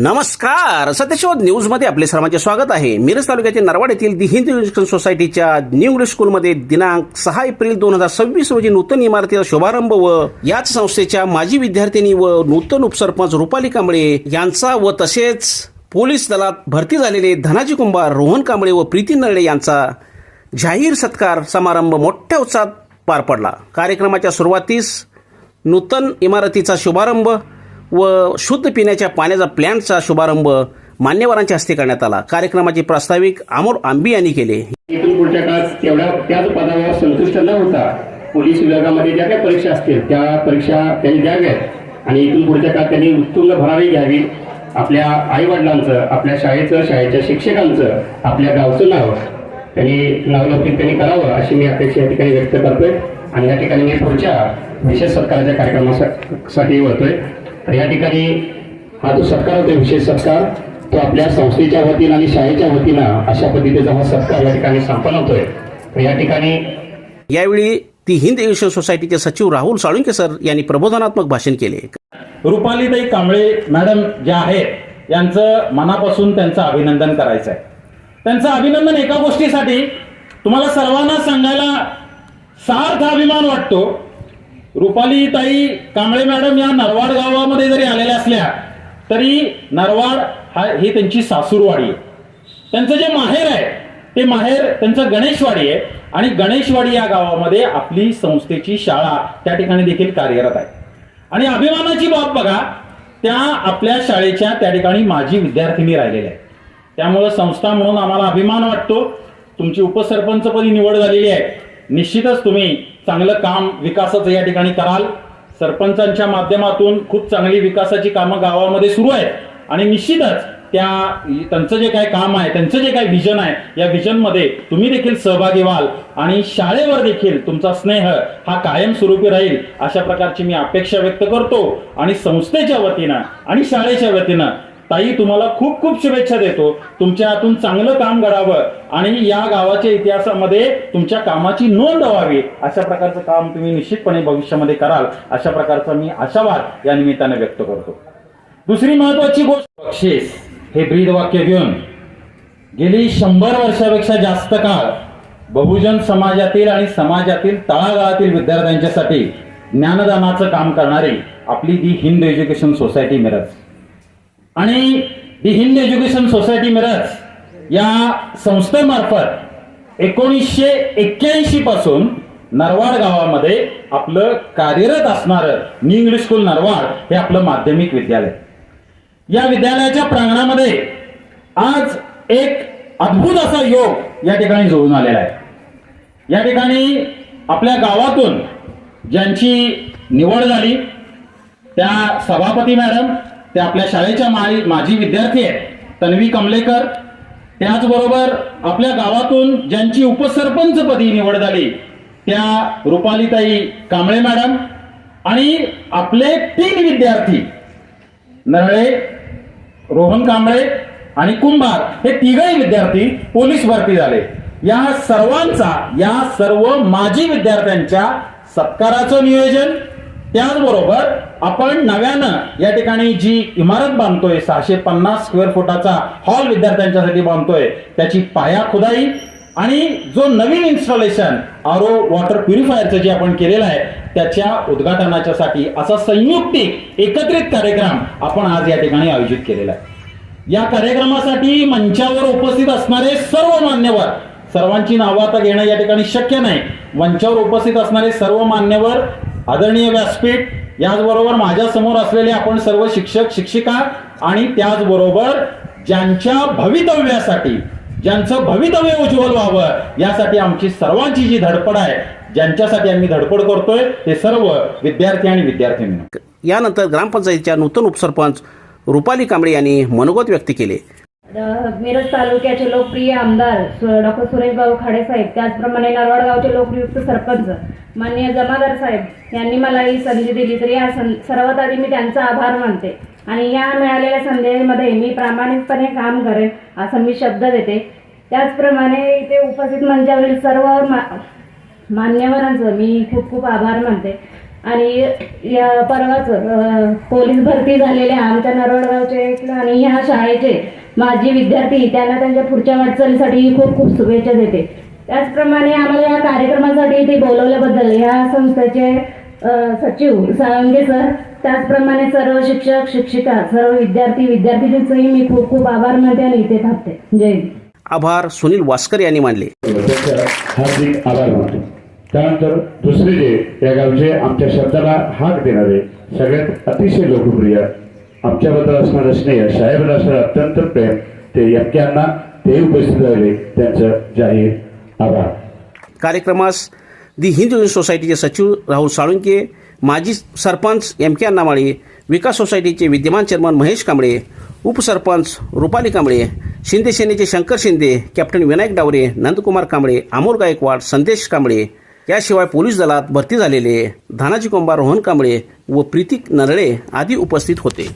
नमस्कार. सत्यशोध न्यूजमध्ये आपले सर्वांचे स्वागत आहे. मिरज तालुक्यातील नरवाड येथील दी हिंद एज्युकेशन सोसायटीच्या न्यू इंग्लिश स्कूलमध्ये दिनांक 6 एप्रिल 2026 रोजी नूतन इमारतीचा शुभारंभ व याच संस्थेच्या माजी विद्यार्थिनी व नूतन उपसरपंच रुपाली कांबळे यांचा व तसेच पोलीस दलात भरती झालेले धनाजी कुंभार, रोहन कांबळे व प्रीती नरळे यांचा जाहीर सत्कार समारंभ मोठ्या उत्साहात पार पडला. कार्यक्रमाच्या सुरुवातीस नूतन इमारतीचा शुभारंभ व शुद्ध पिण्याच्या पाण्याचा प्लॅन्टचा शुभारंभ मान्यवरांच्या हस्ते करण्यात आला. कार्यक्रमाचे प्रास्ताविक अमोल आंबी यांनी केले. इथून पुढच्या काळात त्याच पदावर संतुष्ट न होता पोलीस विभागामध्ये ज्या काही परीक्षा असतील त्या परीक्षा त्यांनी द्याव्यात आणि इथून पुढच्या काळात त्यांनी उत्तुंग भरारी घ्यावी. आपल्या आई वडिलांचं, आपल्या शाळेचं, शाळेच्या शिक्षकांचं, आपल्या गावचं नाव नावलौकिक त्यांनी करावं अशी मी अपेक्षा या ठिकाणी व्यक्त करतोय. आणि या ठिकाणी मी पुढच्या विशेष सत्काराच्या कार्यक्रमासाठी वळतोय. तर या ठिकाणी हा जो सत्कार होतो, विशेष सत्कार, तो आपल्या संस्थेच्या वतीनं आणि शाळेच्या वतीनं अशा पद्धतीचा हा सत्कार या ठिकाणी संपन्न होतोय. तर या ठिकाणी यावेळी दी हिंद एज्युकेशन सोसायटीचे सचिव राहुल साळुंके सर यांनी प्रबोधनात्मक भाषण केले. रुपालीताई कांबळे मॅडम ज्या आहेत यांचं मनापासून त्यांचं अभिनंदन करायचं आहे. त्यांचं अभिनंदन एका गोष्टीसाठी तुम्हाला सर्वांना सांगायला सार्थ अभिमान वाटतो. रुपालीताई कांबळे मॅडम या नरवाड गावामध्ये जरी आलेल्या असल्या तरी नरवाड ही त्यांची सासूरवाडी आहे. त्यांचं जे माहेर आहे ते माहेर त्यांचं गणेशवाडी आहे आणि गणेशवाडी या गावामध्ये आपली संस्थेची शाळा त्या ठिकाणी देखील कार्यरत आहे. आणि अभिमानाची बाब बघा, त्या आपल्या शाळेच्या त्या ठिकाणी माजी विद्यार्थिनी राहिलेल्या आहेत. त्यामुळे संस्था म्हणून आम्हाला अभिमान वाटतो. तुमची उपसरपंचपदी निवड झालेली आहे. निश्चितच तुम्ही चांगलं काम विकासाचं या ठिकाणी कराल. सरपंचांच्या माध्यमातून खूप चांगली विकासाची कामं गावामध्ये सुरू आहेत आणि निश्चितच त्यांचं जे काही काम आहे, त्यांचं जे काही विजन आहे, या विजनमध्ये तुम्ही देखील सहभागी व्हाल आणि शाळेवर देखील तुमचा स्नेह हा कायमस्वरूपी राहील अशा प्रकारची मी अपेक्षा व्यक्त करतो. आणि संस्थेच्या वतीनं आणि शाळेच्या वतीनं ताई तुम्हाला खूप खूप शुभेच्छा देतो. तुमच्या हातून चांगलं काम घडावं आणि या गावाच्या इतिहासामध्ये तुमच्या कामाची नोंद व्हावी अशा प्रकारचं काम तुम्ही निश्चितपणे भविष्यामध्ये कराल अशा प्रकारचा मी आशावाद या निमित्ताने व्यक्त करतो. दुसरी महत्वाची गोष्ट, बक्षीस हे ब्रीद वाक्य घेऊन गेली 100 वर्षापेक्षा जास्त काळ बहुजन समाजातील आणि समाजातील तळागाळातील विद्यार्थ्यांच्यासाठी ज्ञानदानाचं काम करणारी आपली दी हिंद एज्युकेशन सोसायटी मिरज आणि दी हिंद एज्युकेशन सोसायटी मिरज या संस्थेमार्फत 1981 पासून नरवाड गावामध्ये आपलं कार्यरत असणारं न्यू इंग्लिश स्कूल नरवाड हे आपलं माध्यमिक विद्यालय. या विद्यालयाच्या प्रांगणामध्ये आज एक अद्भुत असा योग या ठिकाणी जुळून आलेला आहे. या ठिकाणी आपल्या गावातून ज्यांची निवड झाली त्या सभापती मॅडम, त्या आपल्या शाळेच्या माजी विद्यार्थी आहेत तन्वी कमलेकर. त्याचबरोबर आपल्या गावातून ज्यांची उपसरपंचपदी निवड झाली त्या रुपालीताई कांबळे मॅडम आणि आपले 3 विद्यार्थी नरळे, रोहन कांबळे आणि कुंभार हे 3ही विद्यार्थी पोलीस भरती झाले. या सर्वांचा, या सर्व माजी विद्यार्थ्यांच्या सत्काराचं नियोजन, त्याचबरोबर आपण नव्यानं या ठिकाणी जी इमारत बांधतोय 650 स्क्वेअर फुटाचा हॉल विद्यार्थ्यांच्यासाठी बांधतोय त्याची पाया खुदाई आणि जो नवीन इन्स्टॉलेशन आरओ वॉटर प्युरिफायरचं जे आपण केलेलं आहे त्याच्या उद्घाटनाच्यासाठी असा संयुक्तिक एकत्रित कार्यक्रम आपण आज या ठिकाणी आयोजित केलेला आहे. या कार्यक्रमासाठी मंचावर उपस्थित असणारे सर्व मान्यवर, सर्वांची नावं आता घेणं या ठिकाणी शक्य नाही, मंचावर उपस्थित असणारे सर्व मान्यवर, आदरणीय व्यासपीठ, याचबरोबर माझ्या समोर असलेले आपण सर्व शिक्षक शिक्षिका आणि त्याचबरोबर ज्यांच्या भवितव्यासाठी, ज्यांचं भवितव्य उज्ज्वल व्हावं यासाठी आमची सर्वांची जी धडपड आहे, ज्यांच्यासाठी आम्ही धडपड करतोय ते सर्व विद्यार्थी आणि विद्यार्थिनी. यानंतर ग्रामपंचायतीच्या नूतन उपसरपंच रुपाली कांबळे यांनी मनोगत व्यक्त केले. मिरज तालुक्याचे लोकप्रिय आमदार डॉक्टर सुरेशबाबू खाडे साहेब, त्याचप्रमाणे नरवाड गावचे लोकनियुक्त सरपंच माननीय जमादार साहेब यांनी मला ही संधी दिली, तर या सर्वात आधी मी त्यांचा आभार मानते आणि या मिळालेल्या संधीमध्ये मी प्रामाणिकपणे काम करेन असा मी शब्द देते. त्याचप्रमाणे इथे उपस्थित मंचावरील सर्व मान्यवरांचं मी खूप खूप आभार मानते. आणि या परवाच पोलीस भरती झालेल्या आमच्या नरवडगावचे आणि ह्या शाळेचे माजी विद्यार्थी त्यांना त्यांच्या पुढच्या वाटचालीसाठी खूप खूप शुभेच्छा देते. त्याचप्रमाणे आम्हाला या कार्यक्रमासाठी इथे बोलवल्याबद्दल ह्या संस्थेचे सचिव साळुंखे सर, त्याचप्रमाणे सर्व शिक्षक शिक्षिका, सर्व विद्यार्थींचेही मी खूप खूप आभार मानते आणि इथे थांबते. जय हिंद. आभार सुनील वास्कर यांनी मानले. हार्दिक आभार मानतो. त्यानंतर दुसरे जे या गावचे आमच्या शब्दाला हाक देणारे सगळ्यात अतिशय लोकप्रिय आमच्याबद्दल असणारं स्नेह, साहेबांना असणारं अत्यंत प्रेम, ते यांना ते उपस्थित राहिले, त्यांचं जाहीर आभार. कार्यक्रमास दी हिंदू सोसायटीचे सचिव राहुल साळुंके, माजी सरपंच MK अण्णामाळी, विकास सोसायटीचे विद्यमान चेअरमन महेश कांबळे, उपसरपंच रुपाली कांबळे, शिंदे सेनेचे शंकर शिंदे, कॅप्टन विनायक डावरे, नंदकुमार कांबळे, अमोल गायकवाड, संदेश कांबळे, याशिवाय पोलीस दलात भरती झालेले धानाजी कोंबार, रोहन कांबळे व प्रीतिक नरळे आदी उपस्थित होते.